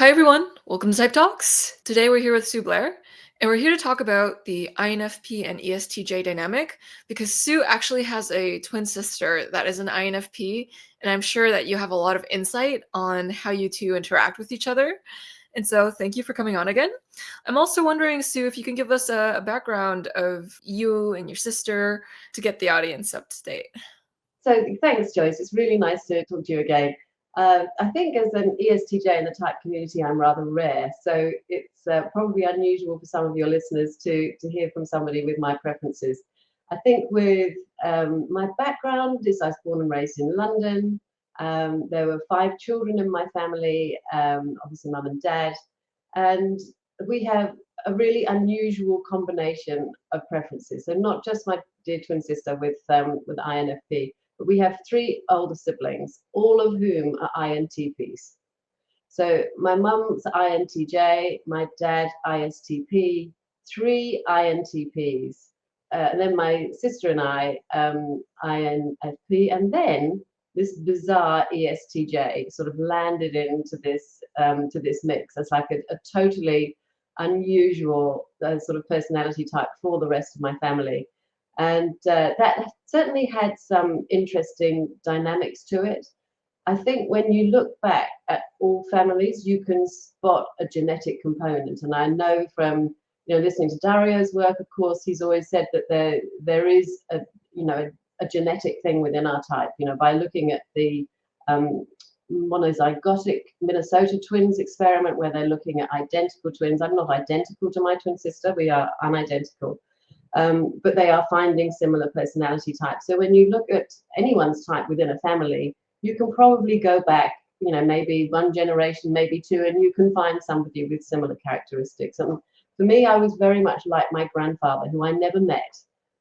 Hi everyone, welcome to Type Talks. Today we're here with Sue Blair, and we're here to talk about the INFP and ESTJ dynamic because Sue actually has a twin sister that is an INFP, and I'm sure that you have a lot of insight on how you two interact with each other. And so thank you for coming on again. I'm also wondering, Sue, if you can give us a background of you and your sister to get the audience up to date. So thanks, Joyce. It's really nice to talk to you again. I think as an ESTJ in the type community, I'm rather rare. So it's probably unusual for some of your listeners to hear from somebody with my preferences. I think with my background is I was born and raised in London. There were 5 children in my family, obviously mum and dad. And we have a really unusual combination of preferences. So not just my dear twin sister with INFP, but we have 3 older siblings, all of whom are INTPs. So my mum's INTJ, my dad ISTP, 3 INTPs, and then my sister and I INFP, and then this bizarre ESTJ sort of landed into this to this mix. It's like a totally unusual sort of personality type for the rest of my family. And that certainly had some interesting dynamics to it. I think when you look back at all families, you can spot a genetic component. And I know from listening to Dario's work, of course, he's always said that there is a genetic thing within our type. By looking at the monozygotic Minnesota twins experiment, where they're looking at identical twins. I'm not identical to my twin sister; we are unidentical. But they are finding similar personality types. So when you look at anyone's type within a family, you can probably go back, maybe 1 generation, maybe 2, and you can find somebody with similar characteristics. And for me, I was very much like my grandfather, who I never met,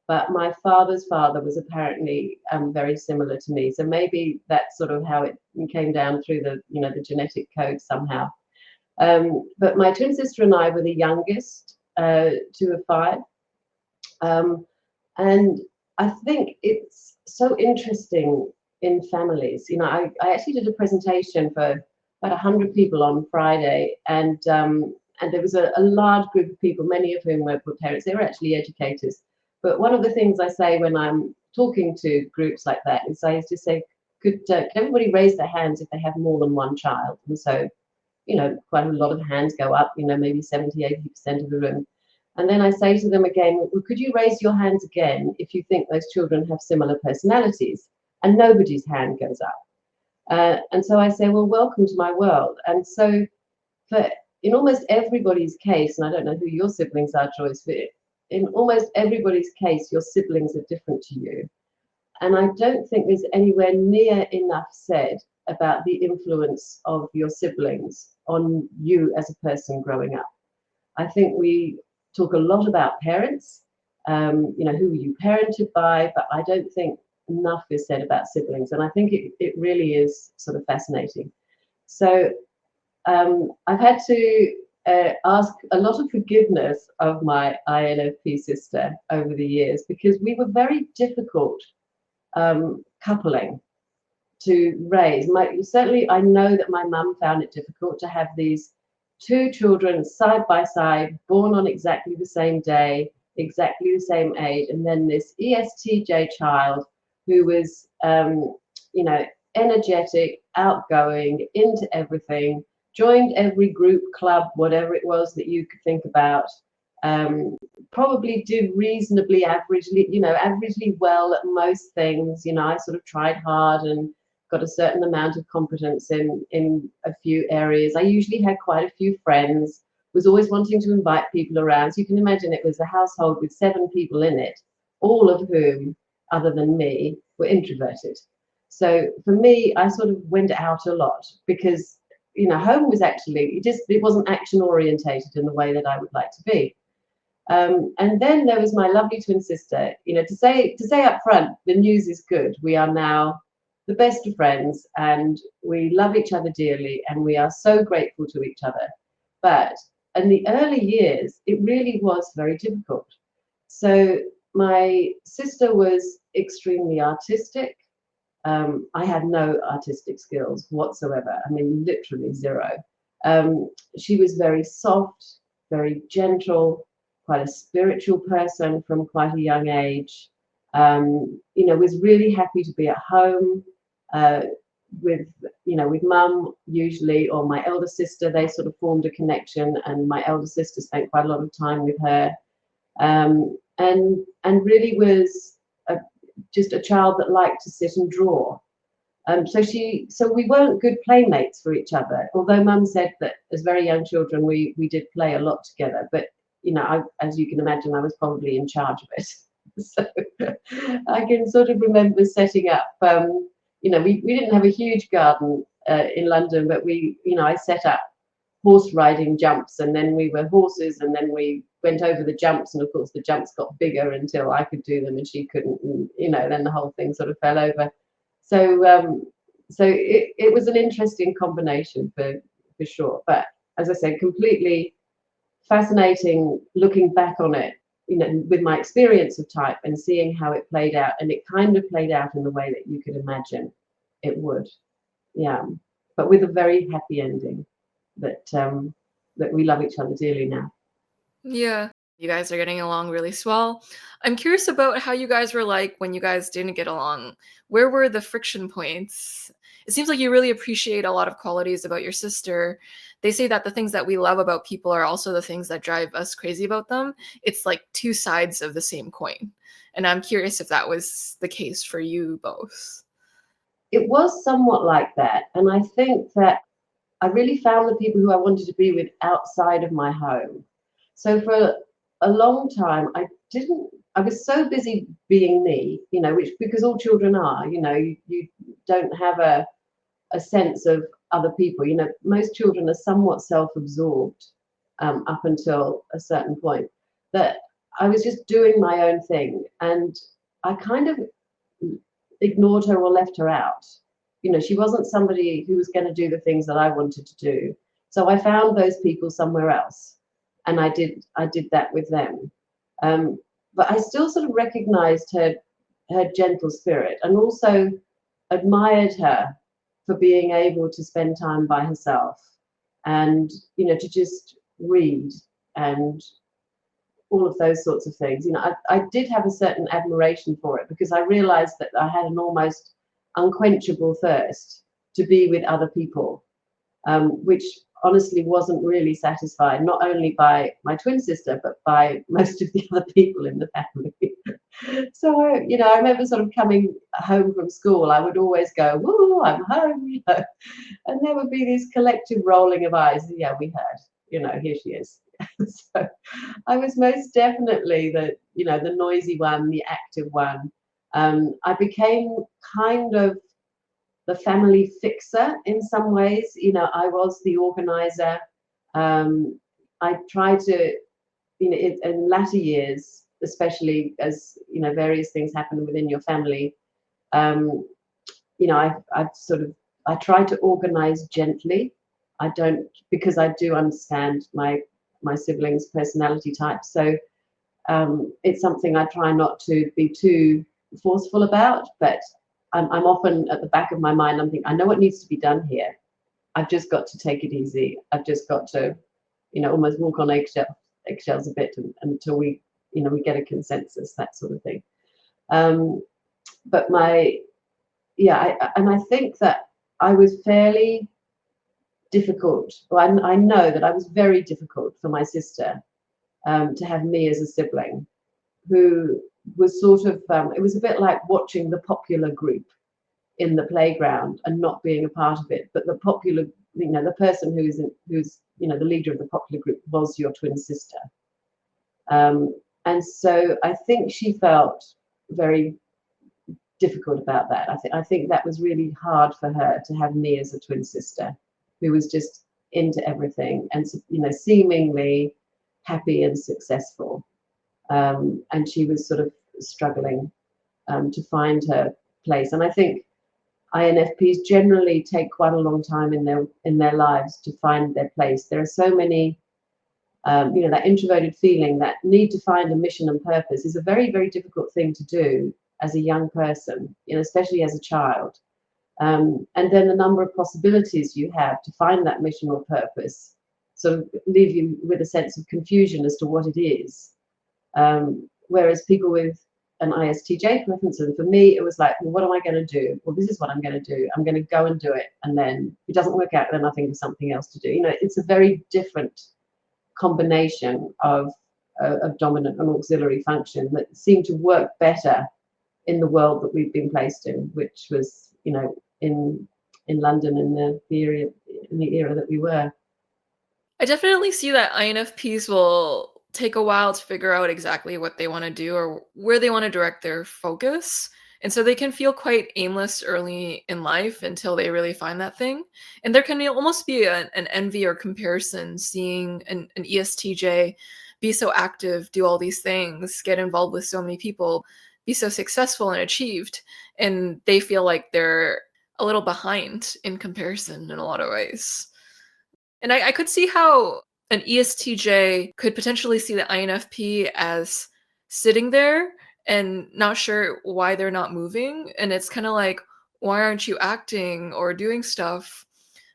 but my father's father was apparently very similar to me. So maybe that's sort of how it came down through the genetic code somehow. But my twin sister and I were the youngest, 2 of 5. And I think it's so interesting in families. I actually did a presentation for about 100 people on Friday, and there was a large group of people, many of whom were parents. They were actually educators. But one of the things I say when I'm talking to groups like that is I used to say, could everybody raise their hands if they have more than 1 child? And so, quite a lot of hands go up, maybe 70, 80% of the room. And then I say to them again, well, could you raise your hands again if you think those children have similar personalities? And nobody's hand goes up. And so I say, well, welcome to my world. And so in almost everybody's case, and I don't know who your siblings are, Joyce, but in almost everybody's case, your siblings are different to you. And I don't think there's anywhere near enough said about the influence of your siblings on you as a person growing up. I think we talk a lot about parents, who were you parented by, but I don't think enough is said about siblings. And I think it really is sort of fascinating. So I've had to ask a lot of forgiveness of my INFP sister over the years, because we were very difficult coupling to raise. Certainly, I know that my mum found it difficult to have these 2 children side by side, born on exactly the same day, exactly the same age, and then this ESTJ child who was, energetic, outgoing, into everything, joined every group, club, whatever it was that you could think about, probably did reasonably averagely well at most things. I sort of tried hard and got a certain amount of competence in a few areas. I usually had quite a few friends, was always wanting to invite people around. So you can imagine it was a household with 7 people in it, all of whom, other than me, were introverted. So for me, I sort of went out a lot because, home was actually, it wasn't action orientated in the way that I would like to be. And then there was my lovely twin sister. To say up front, the news is good. We are now the best of friends, and we love each other dearly, and we are so grateful to each other. But in the early years, it really was very difficult. So my sister was extremely artistic. I had no artistic skills whatsoever. I mean, literally 0. She was very soft, very gentle, quite a spiritual person from quite a young age. Was really happy to be at home with with mum usually, or my elder sister. They sort of formed a connection, and my elder sister spent quite a lot of time with her, and really was just a child that liked to sit and draw. So we weren't good playmates for each other, although mum said that as very young children we did play a lot together. But as you can imagine, I was probably in charge of it. So I can sort of remember setting up, we didn't have a huge garden in London, but I set up horse riding jumps, and then we were horses, and then we went over the jumps, and of course the jumps got bigger until I could do them and she couldn't, and then the whole thing sort of fell over. So it was an interesting combination for sure. But as I said, completely fascinating looking back on it, with my experience of type and seeing how it played out. And it kind of played out in the way that you could imagine it would. Yeah. But with a very happy ending that we love each other dearly now. Yeah. You guys are getting along really swell. I'm curious about how you guys were like when you guys didn't get along. Where were the friction points? It seems like you really appreciate a lot of qualities about your sister. They say that the things that we love about people are also the things that drive us crazy about them. It's like two sides of the same coin. And I'm curious if that was the case for you both. It was somewhat like that. And I think that I really found the people who I wanted to be with outside of my home. So for a long time, I was so busy being me, which, because all children are, you don't have a sense of other people. Most children are somewhat self-absorbed up until a certain point, that I was just doing my own thing, and I kind of ignored her or left her out. She wasn't somebody who was going to do the things that I wanted to do. So I found those people somewhere else, and I did that with them. But I still sort of recognized her gentle spirit, and also admired her for being able to spend time by herself, and to just read and all of those sorts of things. I did have a certain admiration for it, because I realized that I had an almost unquenchable thirst to be with other people, which honestly wasn't really satisfied, not only by my twin sister, but by most of the other people in the family. So, I remember sort of coming home from school, I would always go, "Woo, I'm home," and there would be this collective rolling of eyes. Yeah, we heard, here she is. So I was most definitely the noisy one, the active one. I became kind of the family fixer in some ways. I was the organizer. I tried to, in latter years, especially as various things happen within your family. I try to organize gently. I don't, because I do understand my siblings' personality types. So it's something I try not to be too forceful about, but I'm often at the back of my mind, I'm thinking, I know what needs to be done here. I've just got to take it easy. I've just got to, almost walk on eggshells a bit until we get a consensus, that sort of thing. But I think that I was fairly difficult. Well, I know that I was very difficult for my sister to have me as a sibling, who was sort of, it was a bit like watching the popular group in the playground and not being a part of it. But the popular, the person who's the leader of the popular group was your twin sister. And so I think she felt very difficult about that. I think that was really hard for her, to have me as a twin sister who was just into everything and seemingly happy and successful. And she was sort of struggling to find her place. And I think INFPs generally take quite a long time in their lives to find their place. There are so many, that introverted feeling, that need to find a mission and purpose is a very, very difficult thing to do as a young person, especially as a child. And then the number of possibilities you have to find that mission or purpose sort of leave you with a sense of confusion as to what it is. Whereas people with an ISTJ preference, and for me, it was like, well, what am I going to do? Well, this is what I'm going to do. I'm going to go and do it. And then if it doesn't work out, then I think of something else to do. You know, it's a very different combination of dominant and auxiliary function that seemed to work better in the world that we've been placed in, which was, you know, in London in the era that we were. I definitely see that INFPs will take a while to figure out exactly what they want to do or where they want to direct their focus. And so they can feel quite aimless early in life until they really find that thing. And there can almost be an envy or comparison seeing an ESTJ be so active, do all these things, get involved with so many people, be so successful and achieved. And they feel like they're a little behind in comparison in a lot of ways. And I could see how an ESTJ could potentially see the INFP as sitting there and not sure why they're not moving. And it's kind of like, why aren't you acting or doing stuff?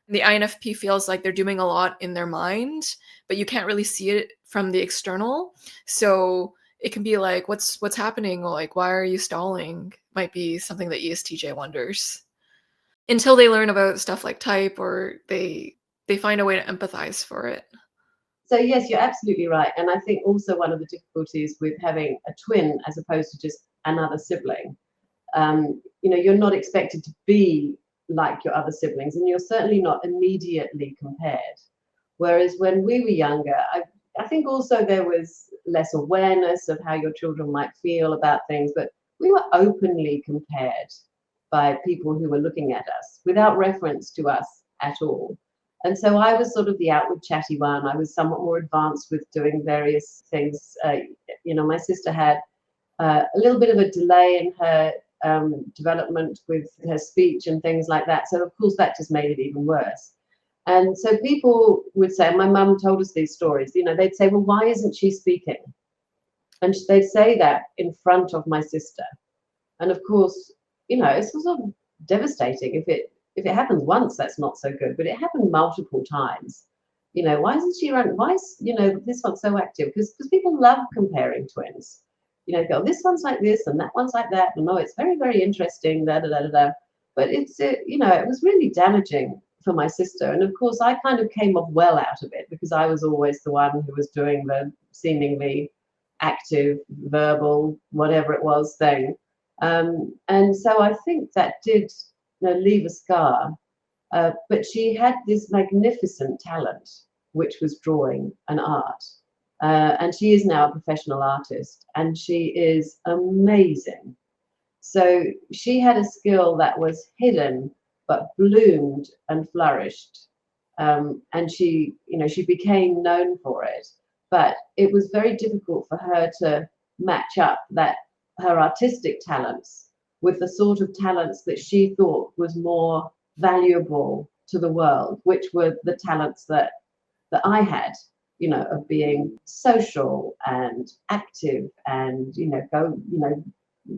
And the INFP feels like they're doing a lot in their mind, but you can't really see it from the external. So it can be like, what's happening? Or like, why are you stalling? Might be something that ESTJ wonders until they learn about stuff like type or they find a way to empathize for it. So yes, you're absolutely right. And I think also one of the difficulties with having a twin as opposed to just another sibling, you know, you're not expected to be like your other siblings, and you're certainly not immediately compared. Whereas when we were younger, I think also there was less awareness of how your children might feel about things, but we were openly compared by people who were looking at us without reference to us at all. And so I was sort of the outward chatty one. I was somewhat more advanced with doing various things. You know, my sister had a little bit of a delay in her development with her speech and things like that. So, of course, that just made it even worse. And so people would say, my mum told us these stories, you know, they'd say, well, why isn't she speaking? And they'd say that in front of my sister. And of course, you know, it's sort of devastating. If it happens once, that's not so good, but it happened multiple times. You know, why isn't she running? Why is, you know, this one's so active? Because people love comparing twins. You know, go, this one's like this and that one's like that. And oh, it's very, very interesting, da da da da da. But it's, you know, it was really damaging for my sister. And of course, I kind of came off well out of it because I was always the one who was doing the seemingly active, verbal, whatever it was thing. And so I think that did, you know, leave a scar. But she had this magnificent talent, which was drawing and art. And she is now a professional artist, and she is amazing. So she had a skill that was hidden, but bloomed and flourished. And she, you know, she became known for it. But it was very difficult for her to match up that her artistic talents with the sort of talents that she thought was more valuable to the world, which were the talents that I had, you know, of being social and active and, you know, go,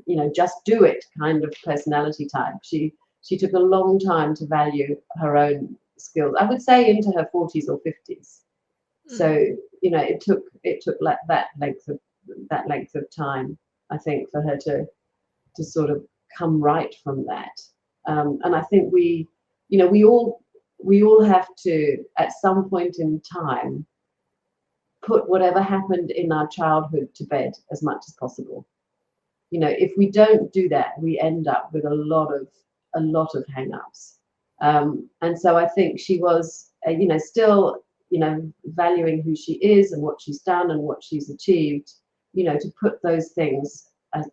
you know, just do it kind of personality type. She took a long time to value her own skills. I would say into her 40s or 50s. So, you know, it took like that length of time, I think, for her to sort of come right from that. And I think we all have to, at some point in time, put whatever happened in our childhood to bed as much as possible. You know, if we don't do that, we end up with a lot of hang-ups. And so I think she was, you know, still, you know, valuing who she is and what she's done and what she's achieved, you know, to put those things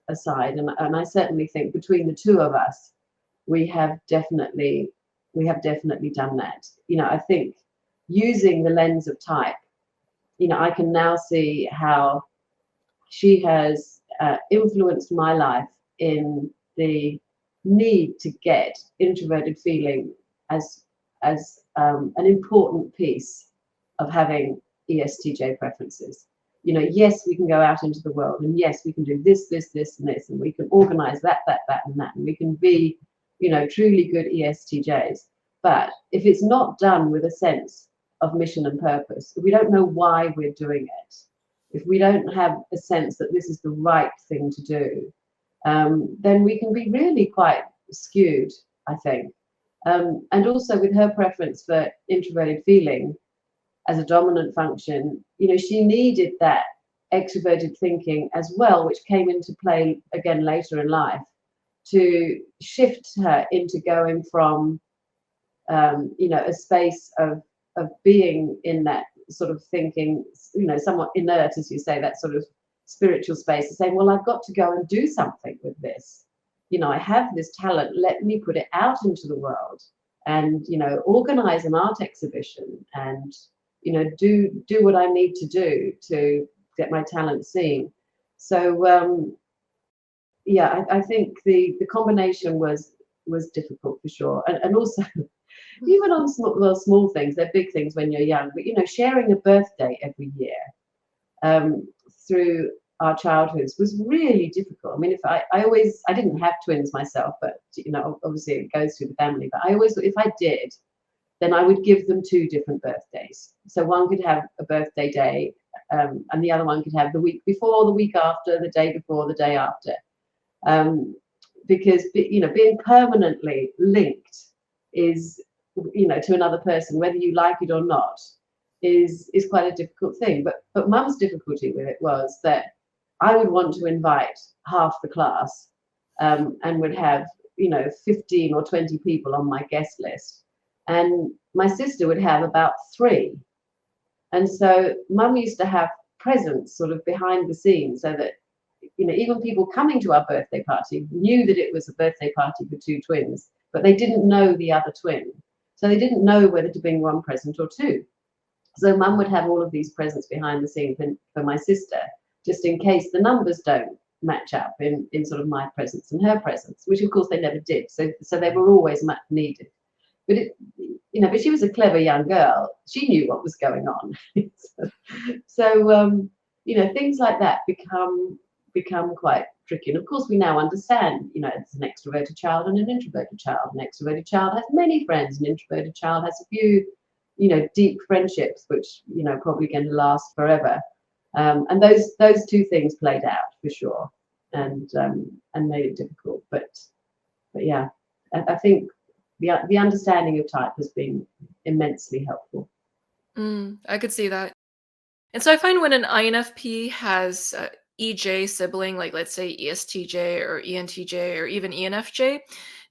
aside. And I certainly think between the two of us, we have definitely done that. You know, I think using the lens of type, you know, I can now see how she has influenced my life in the need to get introverted feeling as an important piece of having ESTJ preferences. You know, yes, we can go out into the world, and yes, we can do this, this, this, and this, and we can organize that, and that, and we can be, truly good ESTJs. But if it's not done with a sense of mission and purpose, if we don't know why we're doing it, if we don't have a sense that this is the right thing to do, then we can be really quite skewed, I think. And also with her preference for introverted feeling as a dominant function, she needed that extroverted thinking as well, which came into play again later in life, to shift her into going from a space of being in that sort of thinking, somewhat inert, as you say, that sort of spiritual space, to saying, well, I've got to go and do something with this. I have this talent, let me put it out into the world and, organize an art exhibition and, do what I need to do to get my talent seen. So, yeah, I think the combination was difficult for sure. And also, even on small things, they're big things when you're young, but, sharing a birthday every year through our childhoods was really difficult. I mean, I didn't have twins myself, but obviously it goes through the family. But if I did, then I would give them 2 different birthdays. So one could have a birthday day, and the other one could have the week before, the week after, the day before, the day after, because being permanently linked is to another person, whether you like it or not, is quite a difficult thing. But Mum's difficulty with it was that I would want to invite half the class, and would have 15 or 20 people on my guest list, and my sister would have about 3. And so Mum used to have presents sort of behind the scenes, so that even people coming to our birthday party knew that it was a birthday party for 2 twins, but they didn't know the other twin, so they didn't know whether to bring 1 present or 2. So Mum would have all of these presents behind the scenes for my sister, just in case the numbers don't match up in sort of my presents and her presents, which of course they never did. So they were always much needed. But but she was a clever young girl. She knew what was going on. So things like that become quite tricky. And of course we now understand, it's an extroverted child and an introverted child. An extroverted child has many friends, an introverted child has a few deep friendships, which probably going to last forever. And those 2 things played out for sure, and made it difficult. But yeah, I think the understanding of type has been immensely helpful. I could see that. And so I find when an INFP has a EJ sibling, like let's say ESTJ or ENTJ or even ENFJ,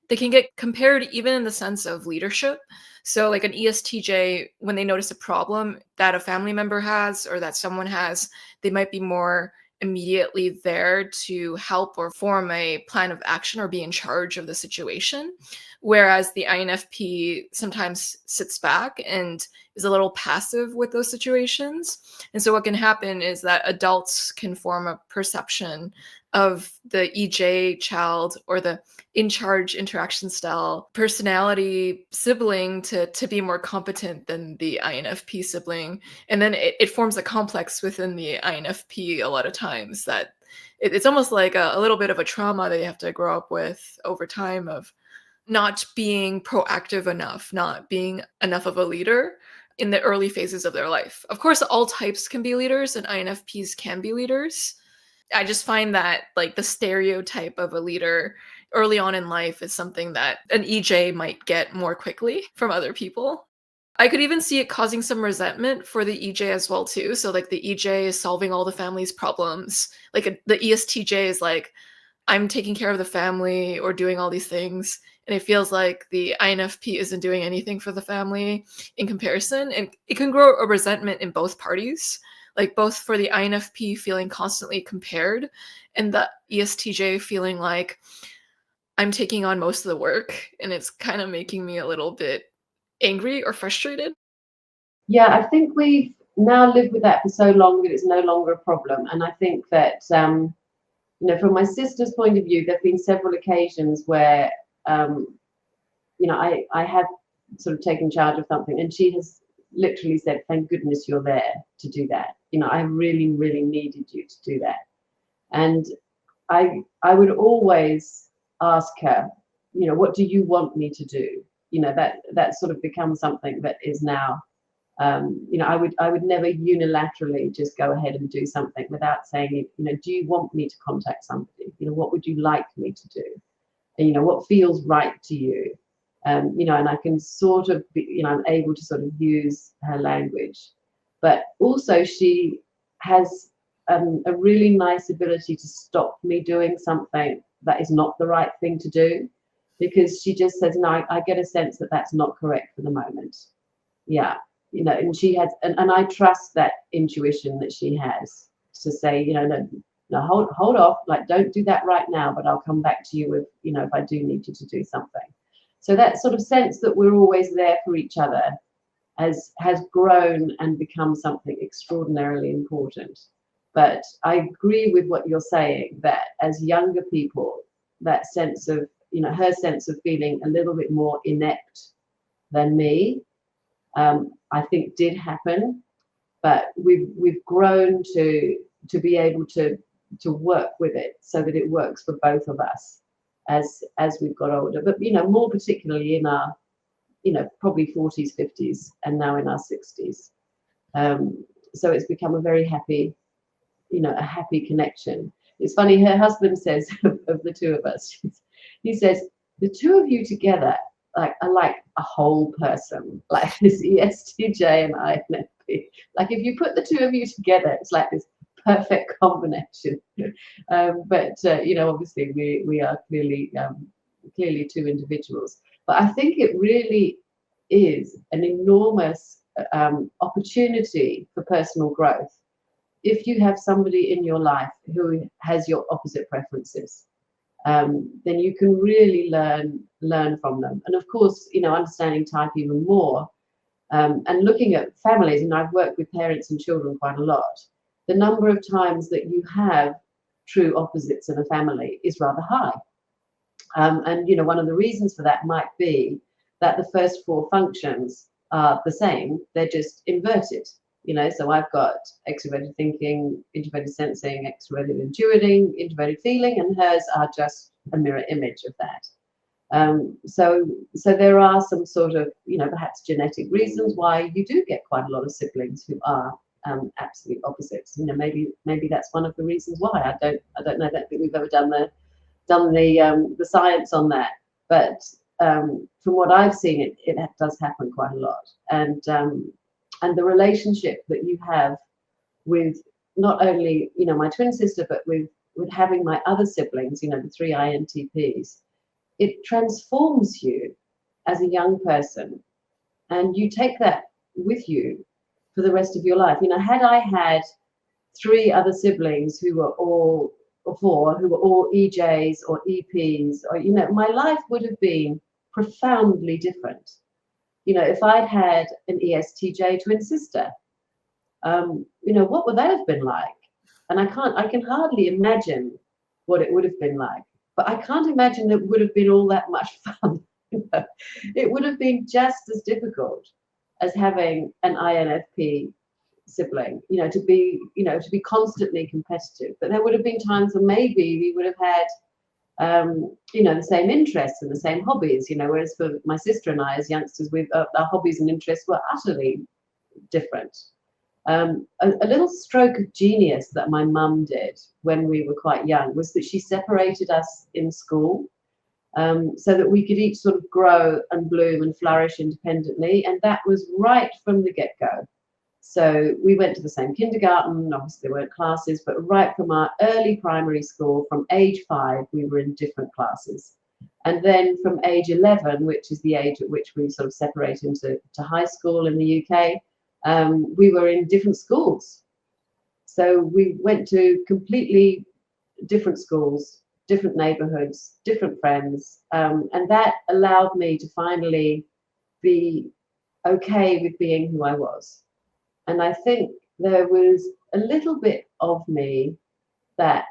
they can get compared even in the sense of leadership. So like an ESTJ, when they notice a problem that a family member has or that someone has, they might be more immediately there to help or form a plan of action or be in charge of the situation. Whereas the INFP sometimes sits back and is a little passive with those situations. And so what can happen is that adults can form a perception of the EJ child or the in charge interaction style personality sibling to be more competent than the INFP sibling. And then it forms a complex within the INFP a lot of times that it's almost like a little bit of a trauma that you have to grow up with over time of not being proactive enough, not being enough of a leader in the early phases of their life. Of course, all types can be leaders and INFPs can be leaders. I just find that like the stereotype of a leader early on in life is something that an EJ might get more quickly from other people. I could even see it causing some resentment for the EJ as well too. So like the EJ is solving all the family's problems. Like the ESTJ is like, I'm taking care of the family or doing all these things. And it feels like the INFP isn't doing anything for the family in comparison. And it can grow a resentment in both parties, like both for the INFP feeling constantly compared and the ESTJ feeling like I'm taking on most of the work and it's kind of making me a little bit angry or frustrated. Yeah, I think we've now lived with that for so long that it's no longer a problem. And I think that from my sister's point of view, there have been several occasions where, I have sort of taken charge of something, and she has literally said, "Thank goodness you're there to do that. I really, really needed you to do that." And I would always ask her, you know, what do you want me to do? You know, that sort of becomes something that is now, you know, I would never unilaterally just go ahead and do something without saying, you know, do you want me to contact somebody? You know, what would you like me to do? And, you know, what feels right to you? You know, and I can sort of be, you know, I'm able to sort of use her language. But also she has a really nice ability to stop me doing something that is not the right thing to do, because she just says, no, I get a sense that that's not correct for the moment. Yeah, you know, and she has, and I trust that intuition that she has to say, you know, no, no, hold off, like, don't do that right now, but I'll come back to you with, you know, if I do need you to do something. So that sort of sense that we're always there for each other has grown and become something extraordinarily important. But I agree with what you're saying, that as younger people, that sense of, you know, her sense of feeling a little bit more inept than me, I think did happen. But we've grown to be able to work with it so that it works for both of us as we've got older. But, you know, more particularly in our, you know, probably 40s, 50s, and now in our 60s. So it's become a very happy, you know, a happy connection. It's funny, her husband says of the two of us, he says, the two of you together are like a whole person, like this ESTJ and INFP. Like, if you put the two of you together, it's like this perfect combination. But you know, obviously we are clearly two individuals. But I think it really is an enormous opportunity for personal growth if you have somebody in your life who has your opposite preferences. Then you can really learn from them. And of course, you know, understanding type even more, and looking at families, and I've worked with parents and children quite a lot, the number of times that you have true opposites in a family is rather high. And, you know, one of the reasons for that might be that the first four functions are the same, they're just inverted. You know, so I've got extroverted thinking, introverted sensing, extroverted intuiting, introverted feeling, and hers are just a mirror image of that. So there are some sort of, you know, perhaps genetic reasons why you do get quite a lot of siblings who are absolute opposites. You know, maybe that's one of the reasons why. I don't know that we've ever done the science on that, but from what I've seen, it does happen quite a lot. And the relationship that you have with not only, you know, my twin sister, but with having my other siblings, you know, the three INTPs, it transforms you as a young person, and you take that with you for the rest of your life. You know, had I had three other siblings who were all, or four, who were all EJs or EPs, or, you know, my life would have been profoundly different. You know, if I'd had an ESTJ twin sister, you know, what would that have been like? And I can hardly imagine what it would have been like. But I can't imagine it would have been all that much fun. It would have been just as difficult as having an INFP sibling, you know, to be constantly competitive. But there would have been times when maybe we would have had, you know, the same interests and the same hobbies, you know, whereas for my sister and I as youngsters, our hobbies and interests were utterly different. A little stroke of genius that my mum did when we were quite young was that she separated us in school, so that we could each sort of grow and bloom and flourish independently, and that was right from the get-go. So we went to the same kindergarten, obviously there weren't classes, but right from our early primary school, from age 5, we were in different classes. And then from age 11, which is the age at which we sort of separate into high school in the UK, we were in different schools. So we went to completely different schools, different neighborhoods, different friends, and that allowed me to finally be okay with being who I was. And I think there was a little bit of me that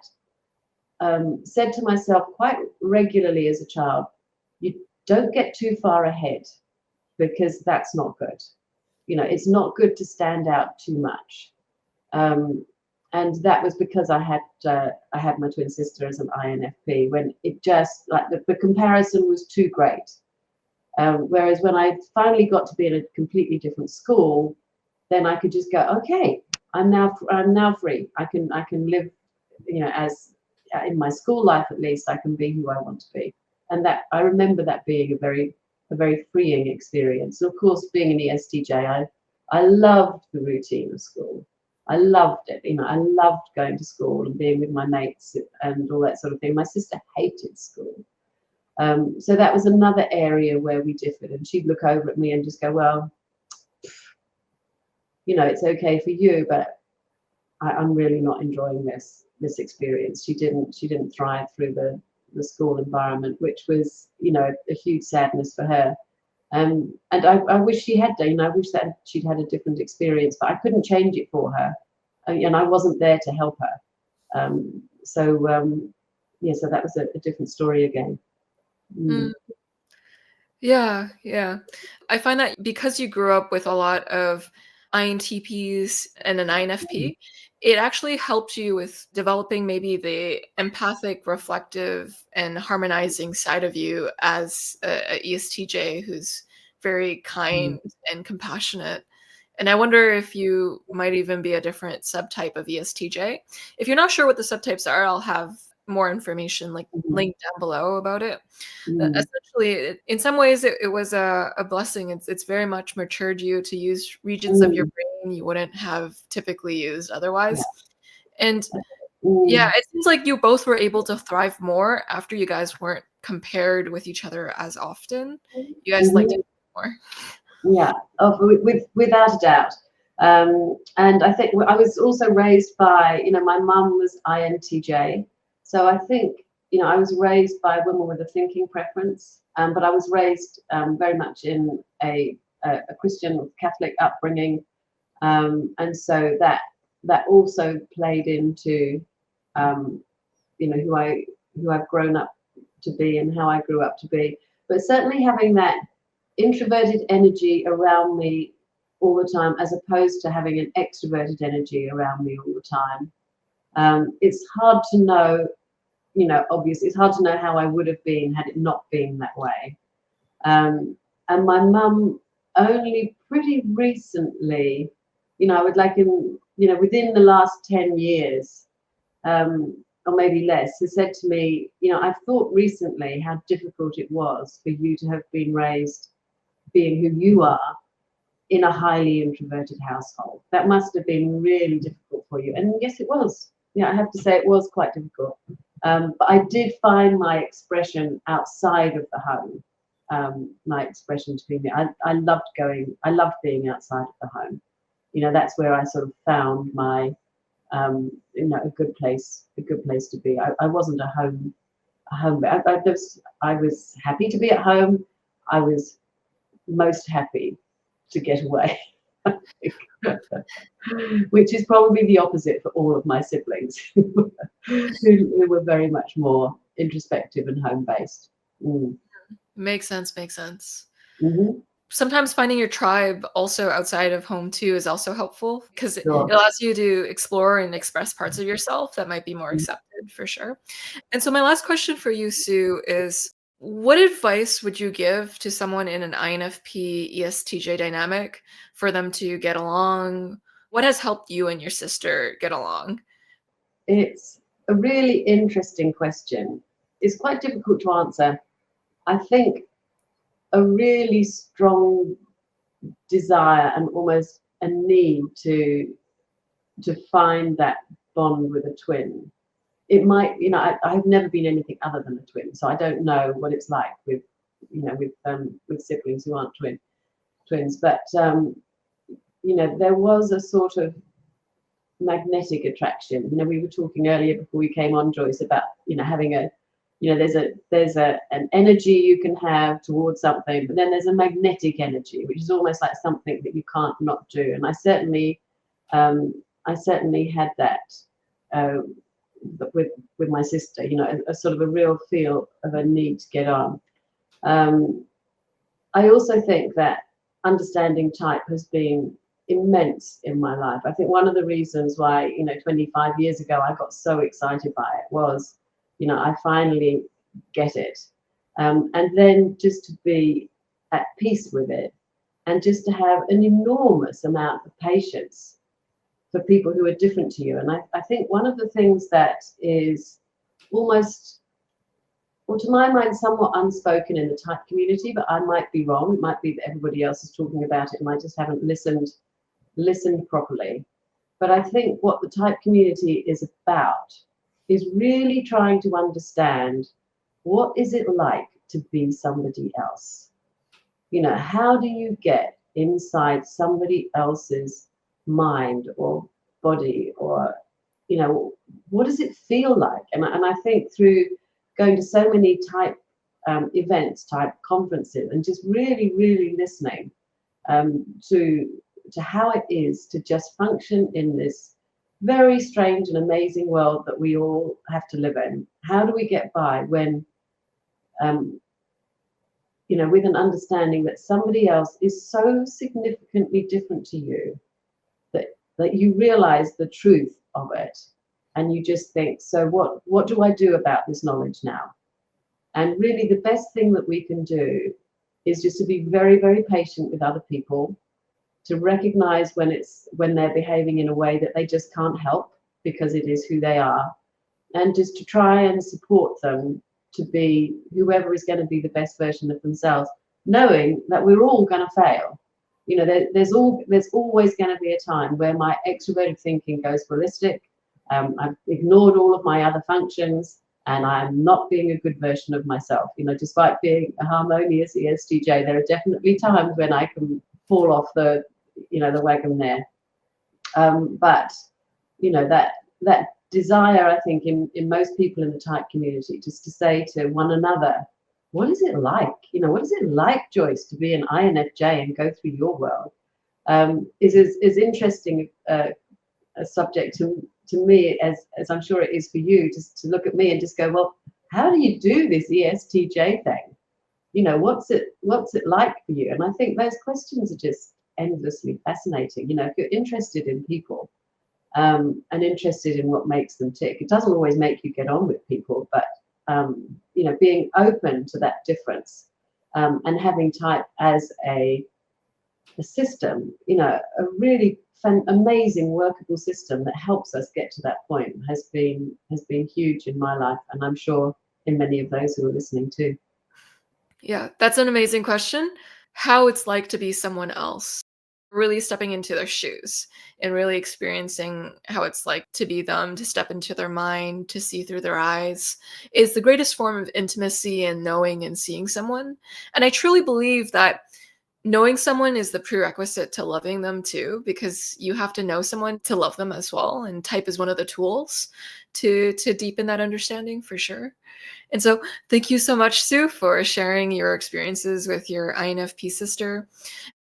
said to myself quite regularly as a child, you don't get too far ahead, because that's not good. You know, it's not good to stand out too much. And that was because I had my twin sister as an INFP, when it just, like, the comparison was too great. Whereas when I finally got to be in a completely different school, then I could just go, okay, I'm now free. I can live, as in my school life, at least I can be who I want to be. And that, I remember that being a very freeing experience. And of course, being an ESTJ, I loved the routine of school. I loved it. I loved going to school and being with my mates and all that sort of thing. My sister hated school. So that was another area where we differed. And she'd look over at me and just go, well, it's okay for you, but I'm really not enjoying this experience. She didn't thrive through the school environment, which was, a huge sadness for her. And I wish she had done. I wish that she'd had a different experience, but I couldn't change it for her, and I wasn't there to help her. So that was a different story again. Mm. Yeah. I find that because you grew up with a lot of INTPs and an INFP, it actually helped you with developing maybe the empathic, reflective, and harmonizing side of you as a ESTJ who's very kind and compassionate. And I wonder if you might even be a different subtype of ESTJ. If you're not sure what the subtypes are, I'll have more information linked down below about it. Essentially, in some ways, it was a blessing. It's very much matured you to use regions of your brain you wouldn't have typically used otherwise. And yeah, it seems like you both were able to thrive more after you guys weren't compared with each other as often. You guys liked it more. Yeah, without a doubt. And I think I was also raised by, my mum was INTJ. So I think, I was raised by a woman with a thinking preference, but I was raised very much in a Christian Catholic upbringing. And so that also played into, who I've grown up to be and how I grew up to be. But certainly having that introverted energy around me all the time, as opposed to having an extroverted energy around me all the time. It's hard to know, obviously, it's hard to know how I would have been had it not been that way. And my mum only pretty recently, I would like in, within the last 10 years, or maybe less, has said to me, I've thought recently how difficult it was for you to have been raised being who you are in a highly introverted household. That must have been really difficult for you. And yes, it was. I have to say it was quite difficult. But I did find my expression outside of the home, my expression to be me. I loved being outside of the home. That's where I sort of found my, a good place to be. I wasn't a home. I was happy to be at home. I was most happy to get away, which is probably the opposite for all of my siblings, who were very much more introspective and home-based. Makes sense. Sometimes finding your tribe also outside of home too is also helpful because it allows you to explore and express parts of yourself that might be more accepted, for sure. And so my last question for you, Sue, is what advice would you give to someone in an INFP ESTJ dynamic for them to get along? What has helped you and your sister get along? It's a really interesting question. It's quite difficult to answer. I think a really strong desire and almost a need to find that bond with a twin. It might, I've never been anything other than a twin, so I don't know what it's like with siblings who aren't twins. But there was a sort of magnetic attraction. We were talking earlier before we came on, Joyce, about having a, there's an energy you can have towards something, but then there's a magnetic energy, which is almost like something that you can't not do. And I certainly had that with my sister. A sort of a real feel of a need to get on. I also think that understanding type has been immense in my life. I think one of the reasons why, 25 years ago I got so excited by it was, I finally get it. And then just to be at peace with it, and just to have an enormous amount of patience for people who are different to you. And I think one of the things that is almost, well, to my mind, somewhat unspoken in the type community, but I might be wrong. It might be that everybody else is talking about it and I just haven't listened properly. But I think what the type community is about is really trying to understand, what is it like to be somebody else? How do you get inside somebody else's mind or body, or what does it feel like? And I think through going to so many type events, type conferences, and just really, really listening to how it is to just function in this very strange and amazing world that we all have to live in. How do we get by when, with an understanding that somebody else is so significantly different to you that you realize the truth of it, and you just think, so what do I do about this knowledge now? And really the best thing that we can do is just to be very, very patient with other people, to recognize when they're behaving in a way that they just can't help because it is who they are, and just to try and support them to be whoever is going to be the best version of themselves, knowing that we're all going to fail. There's always going to be a time where my extroverted thinking goes ballistic. I've ignored all of my other functions, and I'm not being a good version of myself. Despite being a harmonious ESTJ, there are definitely times when I can fall off the wagon there. But that desire, I think, in most people in the type community, just to say to one another, what is it like? What is it like, Joyce, to be an INFJ and go through your world? Is interesting a subject to me as I'm sure it is for you, just to look at me and just go, well, how do you do this ESTJ thing? What's it like for you? And I think those questions are just endlessly fascinating. If you're interested in people, and interested in what makes them tick, it doesn't always make you get on with people, but being open to that difference, and having type as a system, a really amazing workable system that helps us get to that point, has been huge in my life, and I'm sure in many of those who are listening too. Yeah, that's an amazing question. How it's like to be someone else. Really stepping into their shoes and really experiencing how it's like to be them, to step into their mind, to see through their eyes is the greatest form of intimacy and knowing and seeing someone. And I truly believe that knowing someone is the prerequisite to loving them too, because you have to know someone to love them as well. And type is one of the tools to deepen that understanding for sure. And so thank you so much, Sue, for sharing your experiences with your INFP sister.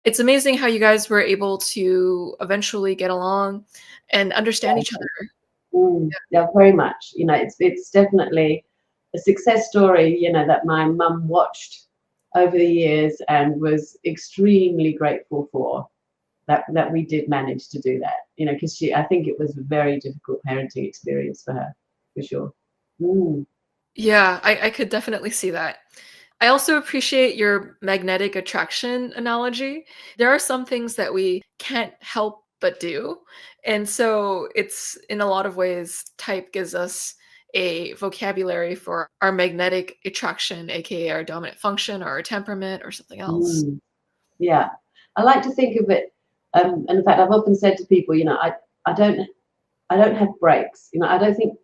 It's amazing how you guys were able to eventually get along and understand each other. Yeah, very much. It's definitely a success story, that my mum watched over the years and was extremely grateful for, that we did manage to do that, because I think it was a very difficult parenting experience for her, for sure. Yeah, I could definitely see that. I also appreciate your magnetic attraction analogy. There are some things that we can't help but do. And so it's in a lot of ways, type gives us a vocabulary for our magnetic attraction, aka our dominant function or our temperament or something else. Yeah, I like to think of it, and in fact, I've often said to people, I don't have breaks. I don't think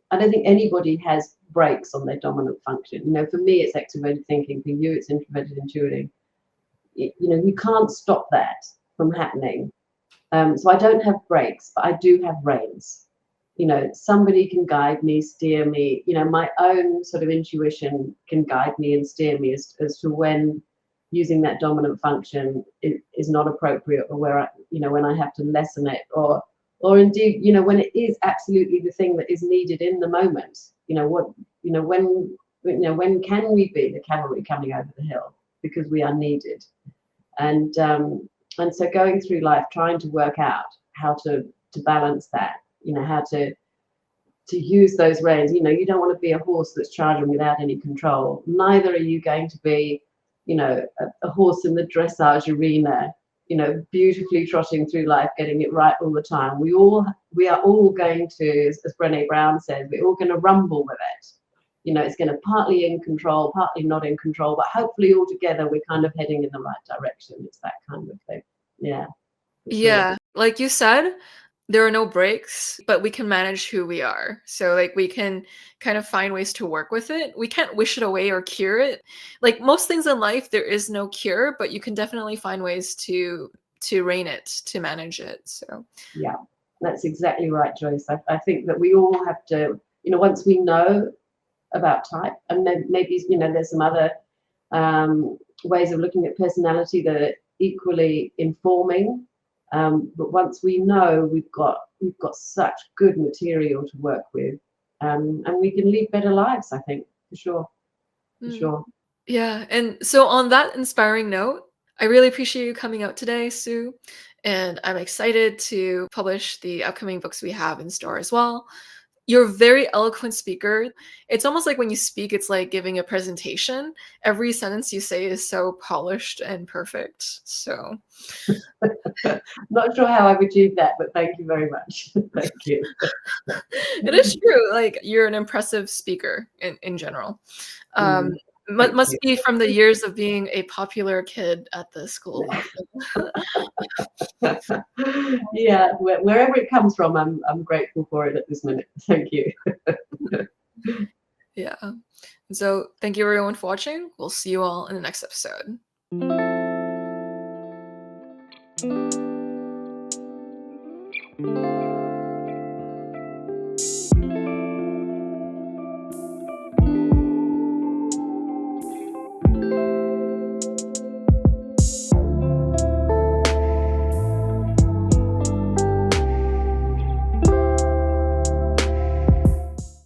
anybody has breaks on their dominant function. For me, it's extroverted thinking. For you, it's introverted intuiting. You can't stop that from happening. So I don't have breaks, but I do have reins. Somebody can guide me, steer me. My own sort of intuition can guide me and steer me as to when using that dominant function is not appropriate, or where when I have to lessen it, or indeed, when it is absolutely the thing that is needed in the moment. When can we be the cavalry coming over the hill because we are needed? And And so going through life trying to work out how to balance that, how to use those reins. You don't want to be a horse that's charging without any control. Neither are you going to be, a horse in the dressage arena, beautifully trotting through life, getting it right all the time. We are all going to, as Brené Brown says, we're all going to rumble with it. It's going to partly in control, partly not in control, but hopefully all together we're kind of heading in the right direction. It's that kind of thing. Yeah, for sure. Yeah, like you said, there are no breaks, but we can manage who we are. So like we can kind of find ways to work with it. We can't wish it away or cure it. Like most things in life, there is no cure, but you can definitely find ways to rein it, to manage it. So Yeah, that's exactly right, Joyce. I think that we all have to, once we know about type, and maybe there's some other ways of looking at personality that are equally informing. But once we know, we've got such good material to work with, and we can lead better lives. I think for sure, for mm, sure. yeah. And so on that inspiring note, I really appreciate you coming out today, Sue. And I'm excited to publish the upcoming books we have in store as well. You're a very eloquent speaker. It's almost like when you speak, it's like giving a presentation. Every sentence you say is so polished and perfect. So Not sure how I've achieved that, but thank you very much. Thank you. it is true. Like you're an impressive speaker in general. Um, Mm, thank must you. be from the years of being a popular kid at the school. Yeah, wherever it comes from, I'm grateful for it at this minute. Thank you. Yeah. So thank you everyone for watching. We'll see you all in the next episode.